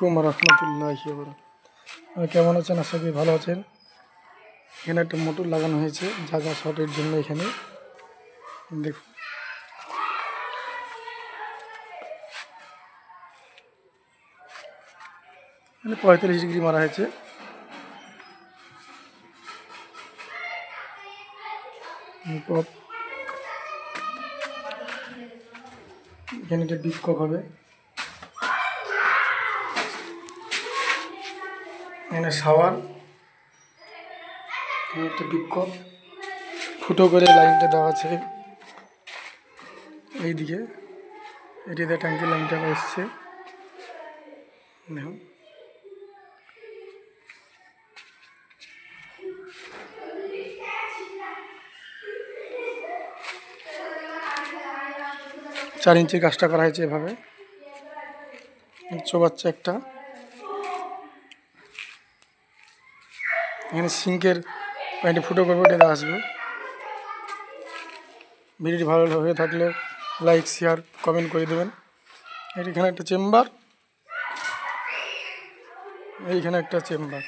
আলাইকুম রহমতুল্লাহি ওয়া বারাকাতুহু। কেমন আছেন? আশা করি ভালো আছেন। এখানে একটা মোটর লাগানো হয়েছে জায়গা শর্টের জন্য। এখানে দেখুন, এখানে 45 ডিগ্রি মারা হয়েছে। এখানে একটা বিক্ষোভ হবে। এখানে শাওয়ার, একটা বিক্ষোভ ফুটো করে লাইনটা দেওয়া আছে এইদিকে। এটিতে ট্যাঙ্কির লাইনটা এসছে। দেখুন, চার ইঞ্চি কাজটা করা হয়েছে এভাবে। চোবাচ্ছে একটা। এখানে সিঙ্কের পানিটা ফুটো করবে, এটা আসবে। ভিডিওটি ভালো হয়ে থাকলে লাইক, শেয়ার, কমেন্ট করে দেবেন। এখানে একটা চেম্বার, এইখানে একটা চেম্বার।